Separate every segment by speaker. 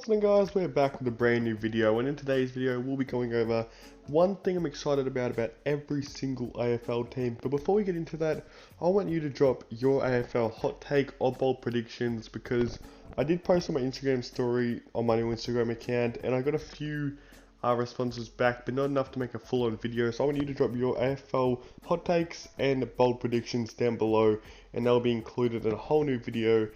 Speaker 1: What's going on, guys? We're back with a brand new video, and in today's video we'll be going over one thing I'm excited about every single AFL team. But before we get into that, I want you to drop your AFL hot take or bold predictions, because I did post on my Instagram story on my new Instagram account and I got a few responses back, but not enough to make a full-on video. So I want you to drop your AFL hot takes and bold predictions down below, and they'll be included in a whole new video.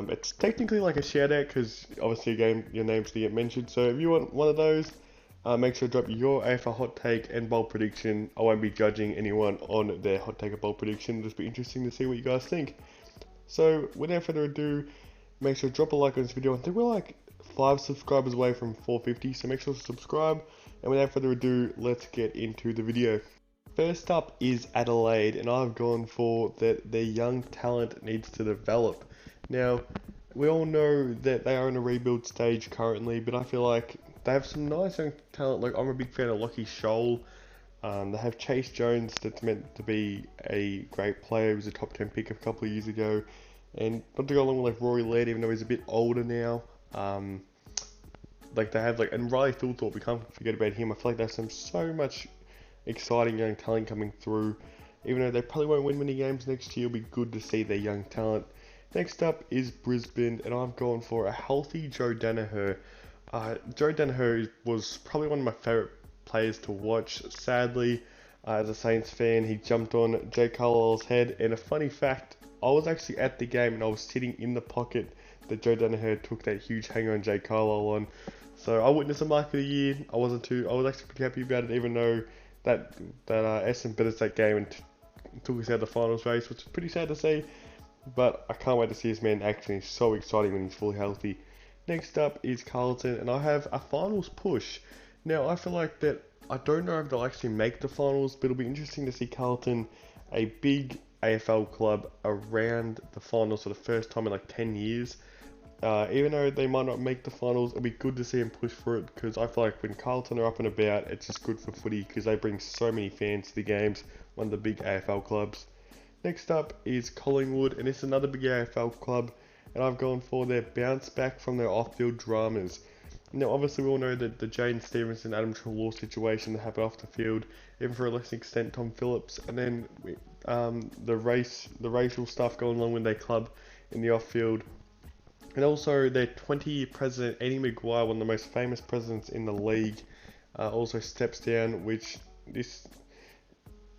Speaker 1: It's technically like a shout out because obviously your name's to get mentioned. So if you want one of those, make sure to drop your AFL hot take and bold prediction. I won't be judging anyone on their hot take or bold prediction. It'll just be interesting to see what you guys think. So without further ado, make sure to drop a like on this video. I think we're like 5 subscribers away from 450, so make sure to subscribe. And without further ado, let's get into the video. First up is Adelaide, and I've gone for that their young talent needs to develop. Now, we all know that they are in a rebuild stage currently, but I feel like they have some nice young talent. Like, I'm a big fan of Lockie Scholl. They have Chase Jones, that's meant to be a great player. He was a top 10 pick a couple of years ago. And not to go along with like Rory Laird, even though he's a bit older now. Like they have and Riley Thilthorpe, we can't forget about him. I feel like there's so much exciting young talent coming through. Even though they probably won't win many games next year, it'll be good to see their young talent. Next up is Brisbane, and I've gone for a healthy Joe Daniher. Joe Daniher was probably one of my favourite players to watch. Sadly, as a Saints fan, he jumped on Jay Carlisle's head, and a funny fact, I was actually at the game and I was sitting in the pocket that Joe Daniher took that huge hanger on Jay Carlisle on. So I witnessed the mark of the year. I was actually pretty happy about it, even though that Essendon beat us that game and took us out of the finals race, which is pretty sad to see. But I can't wait to see this man action. He's so exciting when he's fully healthy. Next up is Carlton, and I have a finals push. Now, I feel like that I don't know if they'll actually make the finals, but it'll be interesting to see Carlton, a big AFL club, around the finals for the first time in like 10 years. Even though they might not make the finals, it'll be good to see them push for it, because I feel like when Carlton are up and about, it's just good for footy because they bring so many fans to the games, one of the big AFL clubs. Next up is Collingwood, and it's another big AFL club, and I've gone for their bounce back from their off-field dramas. Now, obviously, we all know that the Jayden Stevenson, Adam Treloar situation that happened off the field, even for a less extent, Tom Phillips, and then the racial stuff going on with their club in the off-field. And also their 20-year president, Eddie Maguire, one of the most famous presidents in the league, also steps down, which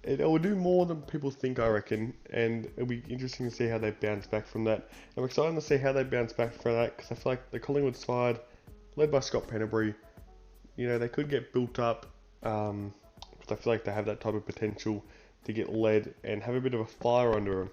Speaker 1: it will do more than people think, I reckon, and it'll be interesting to see how they bounce back from that. I'm excited to see how they bounce back from that, because I feel like the Collingwood side, led by Scott Pennebury, they could get built up, because I feel like they have that type of potential to get led and have a bit of a fire under them.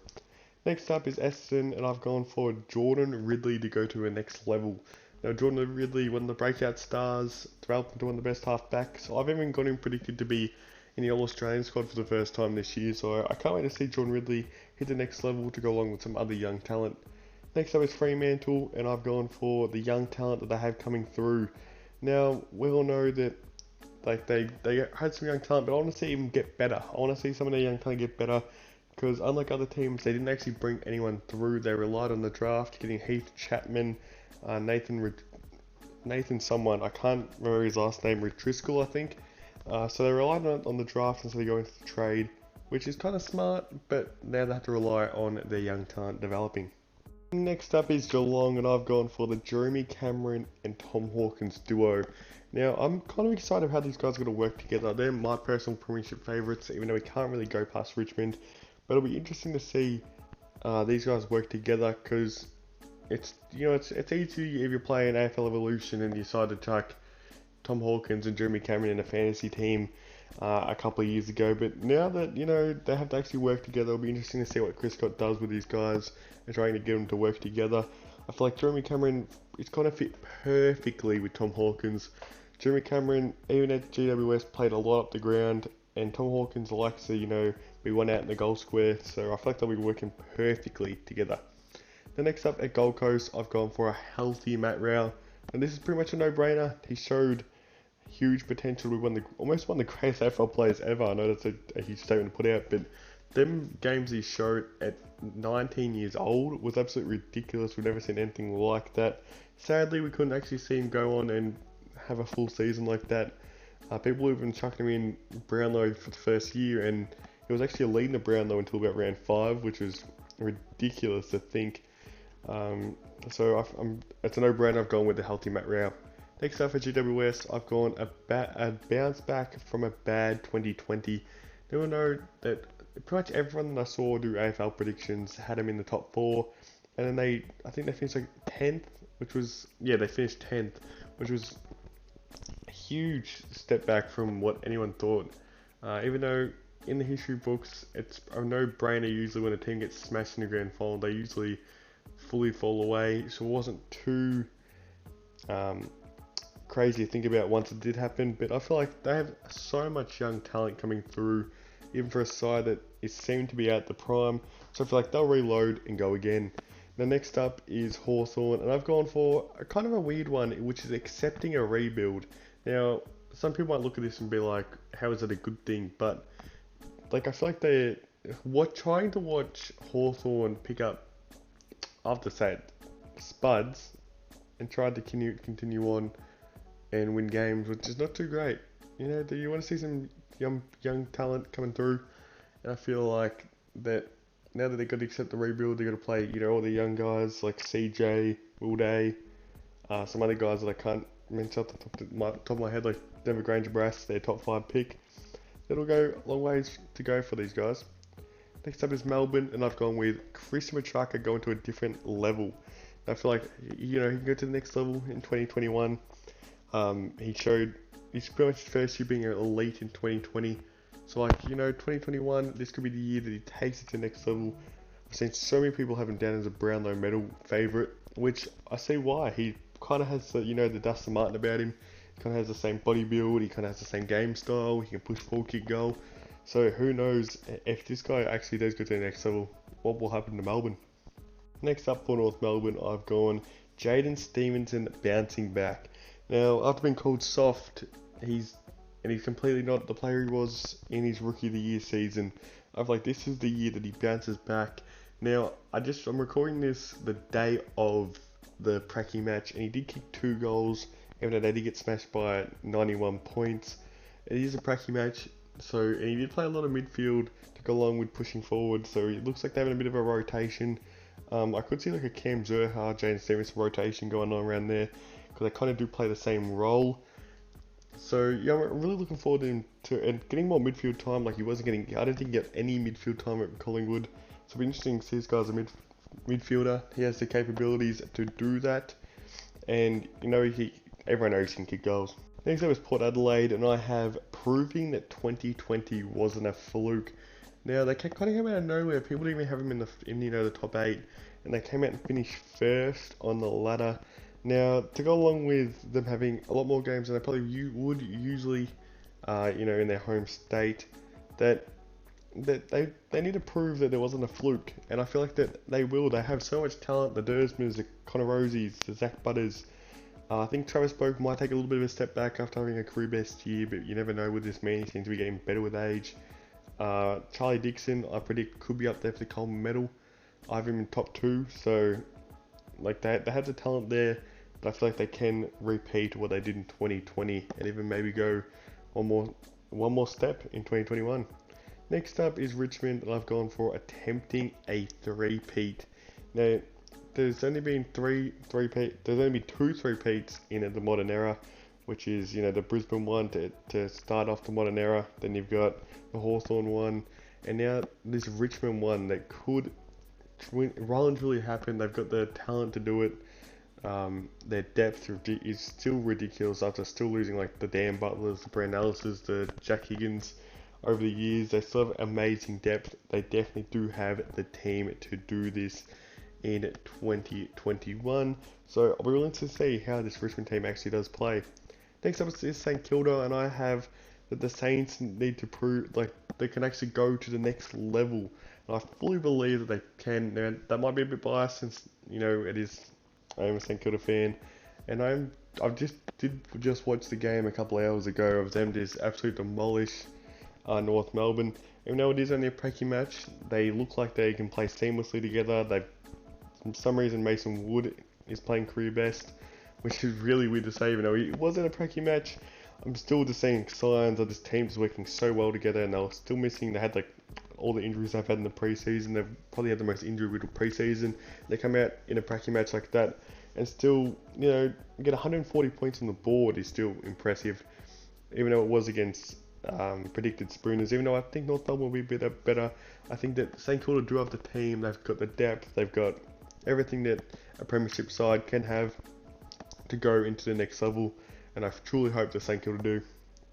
Speaker 1: Next up is Essendon, and I've gone for Jordan Ridley to go to a next level. Now, Jordan Ridley, one of the breakout stars, developed into one of the best half-backs. So I've even got him predicted to be in the All-Australian squad for the first time this year. So I can't wait to see Jordan Ridley hit the next level to go along with some other young talent. Next up is Fremantle, and I've gone for the young talent that they have coming through. Now, we all know that they had some young talent, but I want to see them get better. I want to see some of their young talent get better, because unlike other teams, they didn't actually bring anyone through. They relied on the draft, getting Heath Chapman, Nathan someone, I can't remember his last name, Driscoll, I think. So they relied on the draft instead of going to the trade, which is kind of smart, but now they have to rely on their young talent developing. Next up is Geelong, and I've gone for the Jeremy Cameron and Tom Hawkins duo. Now, I'm kind of excited how these guys are going to work together. They're my personal premiership favourites, even though we can't really go past Richmond. But it'll be interesting to see these guys work together, because it's easy if you're playing AFL Evolution and you decide to chuck Tom Hawkins and Jeremy Cameron in a fantasy team a couple of years ago. But now that they have to actually work together, it'll be interesting to see what Chris Scott does with these guys and trying to get them to work together. I feel like Jeremy Cameron is kind of fit perfectly with Tom Hawkins. Jeremy Cameron, even at GWS, played a lot up the ground, and Tom Hawkins likes to be one out in the goal square, so I feel like they'll be working perfectly together. The next up at Gold Coast, I've gone for a healthy Matt Rowell, and this is pretty much a no-brainer. He showed huge potential to be almost one of the greatest AFL players ever. I know that's a huge statement to put out, but them games he showed at 19 years old was absolutely ridiculous. We've never seen anything like that. Sadly, we couldn't actually see him go on and have a full season like that. People even chucked him in Brownlow for the first year, and he was actually leading the Brownlow until about round 5, which was ridiculous to think. So it's a no-brainer. I've gone with the healthy Matt Rao. Next up for GWS, I've gone a bounce back from a bad 2020. Now I know that pretty much everyone that I saw do AFL predictions had him in the top 4, and then I think they finished like 10th, they finished 10th, which was a huge step back from what anyone thought. Even though in the history books, it's a no-brainer usually when a team gets smashed in the grand final, they usually fully fall away, so it wasn't too crazy to think about once it did happen. But I feel like they have so much young talent coming through, even for a side that is seemed to be at the prime, so I feel like they'll reload and go again. The next up is Hawthorne, and I've gone for a kind of a weird one, which is accepting a rebuild. Now, some people might look at this and be like, how is that a good thing? But like, I feel like they're trying to watch Hawthorne pick up, after say spuds, and try to continue on and win games, which is not too great. You know, you want to see some young talent coming through, and I feel like that now that they've got to accept the rebuild, they've got to play, all the young guys like CJ, Will Day, some other guys that I can't mention off the top of my head, like Denver Granger Brass, their top 5 pick. It'll go a long ways to go for these guys. Next up is Melbourne, and I've gone with Chris Matraka going to a different level. I feel like, he can go to the next level in 2021. He showed he's pretty much his first year being an elite in 2020. So 2021, this could be the year that he takes it to the next level. I've seen so many people have him down as a Brownlow medal favourite, which I see why. He kind of has the, the Dustin Martin about him. He kind of has the same body build, he kind of has the same game style, he can push forward, kick goal. So who knows if this guy actually does go to the next level, what will happen to Melbourne. Next up for North Melbourne, I've gone Jayden Stevenson bouncing back. Now, after being called soft, he's completely not the player he was in his Rookie of the Year season. I feel like this is the year that he bounces back. Now, I'm recording this the day of the Pracky match, and he did kick 2 goals, even though they did get smashed by 91 points. It is a Pracky match, and he did play a lot of midfield to go along with pushing forward, so it looks like they're having a bit of a rotation. I could see like a Cam Zurhar, Jayden Stevenson rotation going on around there, because they kind of do play the same role. So yeah, I'm really looking forward to him getting more midfield time. Like he wasn't getting, I don't think he got any midfield time at Collingwood. So it'll be interesting to see this guy's a midfielder. He has the capabilities to do that, and everyone knows he can kick goals. Next up is Port Adelaide, and I have proving that 2020 wasn't a fluke. Now they kind of came out of nowhere. People didn't even have him in the top 8, and they came out and finished first on the ladder. Now, to go along with them having a lot more games than they probably would usually, in their home state, that they need to prove that there wasn't a fluke, and I feel like that they will. They have so much talent, the Dersmans, the Connor Rosies, the Zach Butters. I think Travis Boak might take a little bit of a step back after having a career best year, but you never know with this man. He seems to be getting better with age. Charlie Dixon, I predict, could be up there for the Coleman medal. I have him in top 2, so like they have the talent there. But I feel like they can repeat what they did in 2020 and even maybe go one more step in 2021. Next up is Richmond, and I've gone for attempting a three-peat. Now, there's only been two three-peats in the modern era, which is the Brisbane one to start off the modern era. Then you've got the Hawthorne one, and now this Richmond one that could. Rollins really happened. They've got the talent to do it. Their depth is still ridiculous after still losing like the Dan Butlers, the Brand Ellises, the Jack Higgins over the years. They still have amazing depth. They definitely do have the team to do this in 2021. So I'll be willing to see how this Richmond team actually does play. Next up is St Kilda, and I have that the Saints need to prove like they can actually go to the next level. And I fully believe that they can. Now, that might be a bit biased since it is. I am a St Kilda fan, and I've just watched the game a couple of hours ago of them just absolutely demolish North Melbourne, Even though it is only a pracky match, they look like they can play seamlessly together. For some reason, Mason Wood is playing career best, which is really weird to say, even though it wasn't a pracky match. I'm still just seeing signs of this team just working so well together, and they were still missing. They had like all the injuries they've had in the preseason. They've probably had the most injury-riddled preseason. They come out in a pracky match like that, and still, get 140 points on the board is still impressive, even though it was against predicted Spooners. Even though I think North Melbourne will be a bit better, I think that St Kilda do have the team. They've got the depth. They've got everything that a premiership side can have to go into the next level, and I truly hope that St Kilda do.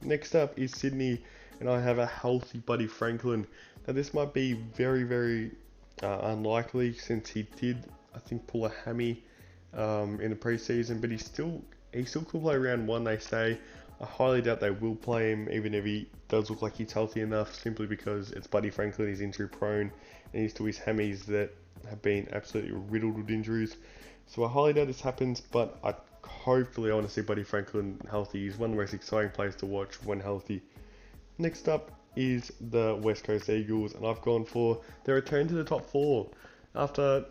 Speaker 1: Next up is Sydney, and I have a healthy Buddy Franklin. Now this might be very, very unlikely, since he did, I think, pull a hammy in the preseason, but he still could play round 1, they say. I highly doubt they will play him, even if he does look like he's healthy enough, simply because it's Buddy Franklin, he's injury prone, and he's still his hammies that have been absolutely riddled with injuries. So I highly doubt this happens, but hopefully I want to see Buddy Franklin healthy. He's one of the most exciting players to watch when healthy. Next up is the West Coast Eagles, and I've gone for their return to the top 4 after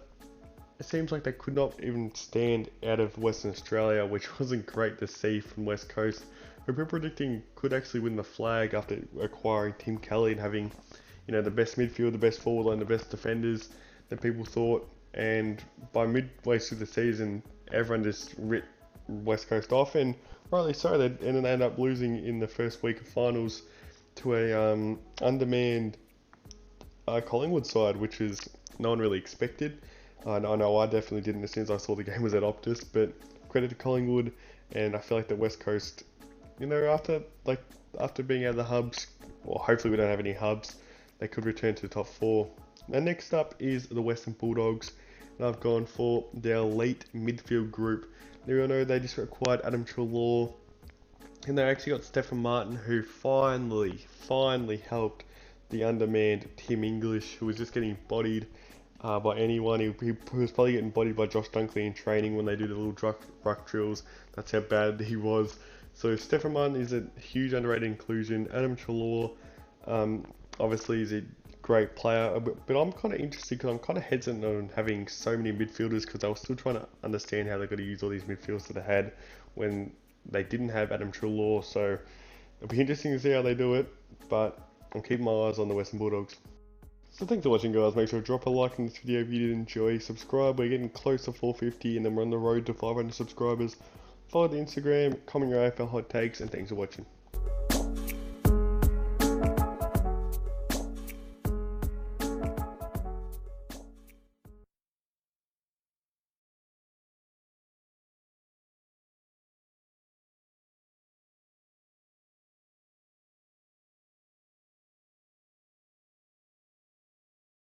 Speaker 1: it seems like they could not even stand out of Western Australia, which wasn't great to see from West Coast, who people predicting could actually win the flag after acquiring Tim Kelly and having, the best midfield, the best forward line, the best defenders that people thought. And by midway through the season, everyone just ripped West Coast off, and rightly so. They ended up losing in the first week of finals to a undermanned Collingwood side, which is no one really expected. I know I definitely didn't as soon as I saw the game was at Optus, but credit to Collingwood, and I feel like the West Coast, after being out of the hubs, well, hopefully we don't have any hubs, they could return to the top 4. Now next up is the Western Bulldogs, and I've gone for their elite midfield group. Now you all know they just acquired Adam Treloar, and they actually got Stephen Martin, who finally helped the undermanned Tim English, who was just getting bodied by anyone. He was probably getting bodied by Josh Dunkley in training when they do the little ruck drills. That's how bad he was. So Stephen Martin is a huge underrated inclusion. Adam Treloar, obviously, is a great player, but I'm kind of interested because I'm kind of hesitant on having so many midfielders, because I was still trying to understand how they're going to use all these midfielders that they had when they didn't have Adam Treloar. So it'll be interesting to see how they do it, but I'm keeping my eyes on the Western Bulldogs. So thanks for watching, guys. Make sure to drop a like on this video if you did enjoy. Subscribe. We're getting close to 450, and then we're on the road to 500 subscribers. Follow the Instagram, comment your AFL hot takes, and thanks for watching.